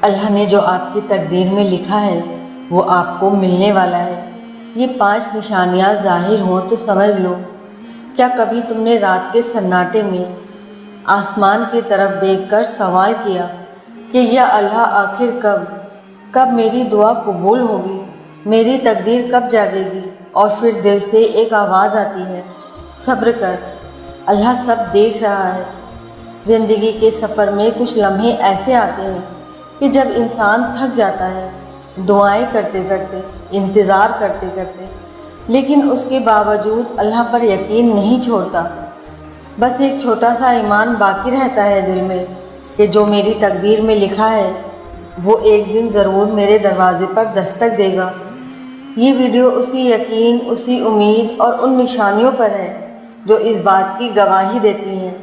اللہ نے جو آپ کی تقدیر میں لکھا ہے وہ آپ کو ملنے والا ہے۔ یہ 5 نشانیاں ظاہر ہوں تو سمجھ لو۔ کیا کبھی تم نے رات کے سناٹے میں آسمان کی طرف دیکھ کر سوال کیا کہ یا اللہ آخر کب میری دعا قبول ہوگی، میری تقدیر کب جاگے گی؟ اور پھر دل سے ایک آواز آتی ہے، صبر کر، اللہ سب دیکھ رہا ہے۔ زندگی کے سفر میں کچھ لمحے ایسے آتے ہیں کہ جب انسان تھک جاتا ہے، دعائیں کرتے کرتے، انتظار کرتے کرتے، لیکن اس کے باوجود اللہ پر یقین نہیں چھوڑتا۔ بس ایک چھوٹا سا ایمان باقی رہتا ہے دل میں کہ جو میری تقدیر میں لکھا ہے وہ ایک دن ضرور میرے دروازے پر دستک دے گا۔ یہ ویڈیو اسی یقین، اسی امید اور ان نشانیوں پر ہے جو اس بات کی گواہی دیتی ہیں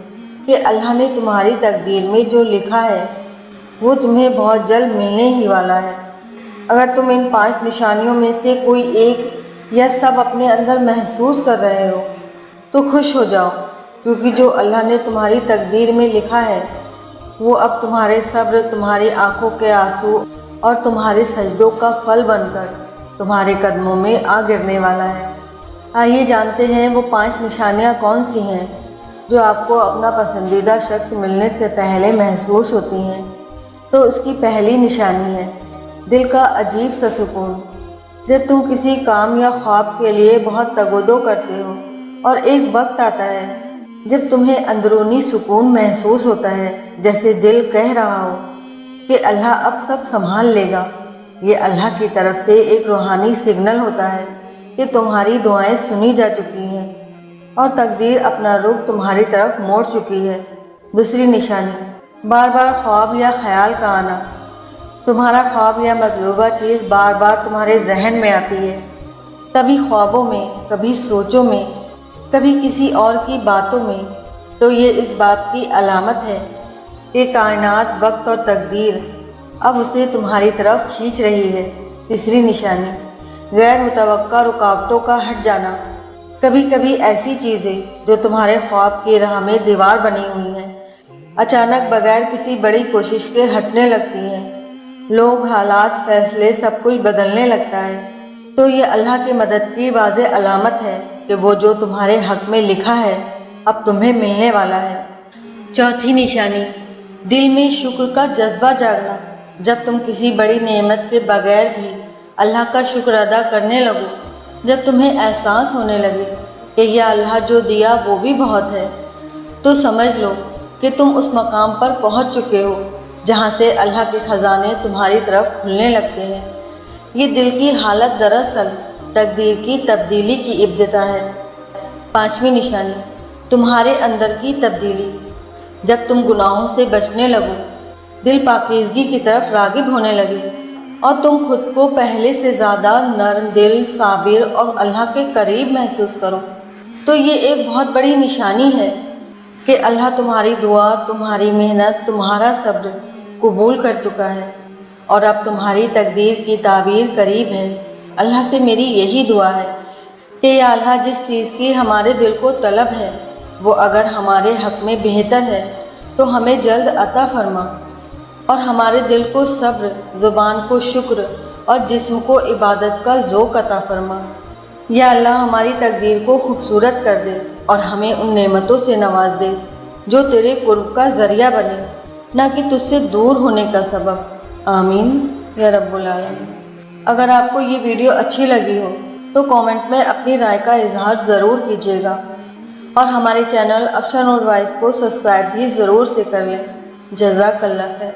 کہ اللہ نے تمہاری تقدیر میں جو لکھا ہے وہ تمہیں بہت جلد ملنے ہی والا ہے۔ اگر تم ان 5 نشانیوں میں سے کوئی ایک یا سب اپنے اندر محسوس کر رہے ہو تو خوش ہو جاؤ، کیونکہ جو اللہ نے تمہاری تقدیر میں لکھا ہے وہ اب تمہارے صبر، تمہاری آنکھوں کے آنسو اور تمہارے سجدوں کا پھل بن کر تمہارے قدموں میں آ گرنے والا ہے۔ آئیے جانتے ہیں وہ 5 نشانیاں کون سی ہیں جو آپ کو اپنا پسندیدہ شخص ملنے سے پہلے محسوس ہوتی ہیں۔ تو اس کی پہلی نشانی ہے دل کا عجیب سا سکون۔ جب تم کسی کام یا خواب کے لیے بہت تگودو کرتے ہو اور ایک وقت آتا ہے جب تمہیں اندرونی سکون محسوس ہوتا ہے، جیسے دل کہہ رہا ہو کہ اللہ اب سب سنبھال لے گا۔ یہ اللہ کی طرف سے ایک روحانی سگنل ہوتا ہے کہ تمہاری دعائیں سنی جا چکی ہیں اور تقدیر اپنا رخ تمہاری طرف موڑ چکی ہے۔ دوسری نشانی، بار بار خواب یا خیال کا آنا۔ تمہارا خواب یا مطلوبہ چیز بار بار تمہارے ذہن میں آتی ہے، کبھی خوابوں میں، کبھی سوچوں میں، کبھی کسی اور کی باتوں میں۔ تو یہ اس بات کی علامت ہے کہ کائنات، وقت اور تقدیر اب اسے تمہاری طرف کھینچ رہی ہے۔ تیسری نشانی، غیر متوقع رکاوٹوں کا ہٹ جانا۔ کبھی کبھی ایسی چیزیں جو تمہارے خواب کی راہ میں دیوار بنی ہوئی ہیں اچانک بغیر کسی بڑی کوشش کے ہٹنے لگتی ہیں۔ لوگ، حالات، فیصلے، سب کچھ بدلنے لگتا ہے۔ تو یہ اللہ کی مدد کی واضح علامت ہے کہ وہ جو تمہارے حق میں لکھا ہے اب تمہیں ملنے والا ہے۔ چوتھی نشانی، دل میں شکر کا جذبہ جاگنا۔ جب تم کسی بڑی نعمت کے بغیر بھی اللہ کا شکر ادا کرنے لگو، جب تمہیں احساس ہونے لگے کہ یہ اللہ جو دیا وہ بھی بہت ہے، تو سمجھ لو کہ تم اس مقام پر پہنچ چکے ہو جہاں سے اللہ کے خزانے تمہاری طرف کھلنے لگتے ہیں۔ یہ دل کی حالت دراصل تقدیر کی تبدیلی کی ابتدا ہے۔ پانچویں نشانی، تمہارے اندر کی تبدیلی۔ جب تم گناہوں سے بچنے لگو، دل پاکیزگی کی طرف راغب ہونے لگے اور تم خود کو پہلے سے زیادہ نرم دل، صابر اور اللہ کے قریب محسوس کرو، تو یہ ایک بہت بڑی نشانی ہے کہ اللہ تمہاری دعا، تمہاری محنت، تمہارا صبر قبول کر چکا ہے اور اب تمہاری تقدیر کی تعبیر قریب ہے۔ اللہ سے میری یہی دعا ہے کہ یا اللہ جس چیز کی ہمارے دل کو طلب ہے وہ اگر ہمارے حق میں بہتر ہے تو ہمیں جلد عطا فرما، اور ہمارے دل کو صبر، زبان کو شکر اور جسم کو عبادت کا ذوق عطا فرما۔ یا اللہ ہماری تقدیر کو خوبصورت کر دے اور ہمیں ان نعمتوں سے نواز دے جو تیرے قرب کا ذریعہ بنے، نہ کہ تجھ سے دور ہونے کا سبب۔ آمین یا رب العالمین۔ اگر آپ کو یہ ویڈیو اچھی لگی ہو تو کامنٹ میں اپنی رائے کا اظہار ضرور کیجیے گا اور ہمارے چینل افشاں نور وائس کو سبسکرائب بھی ضرور سے کر لیں۔ جزاک اللہ خیر۔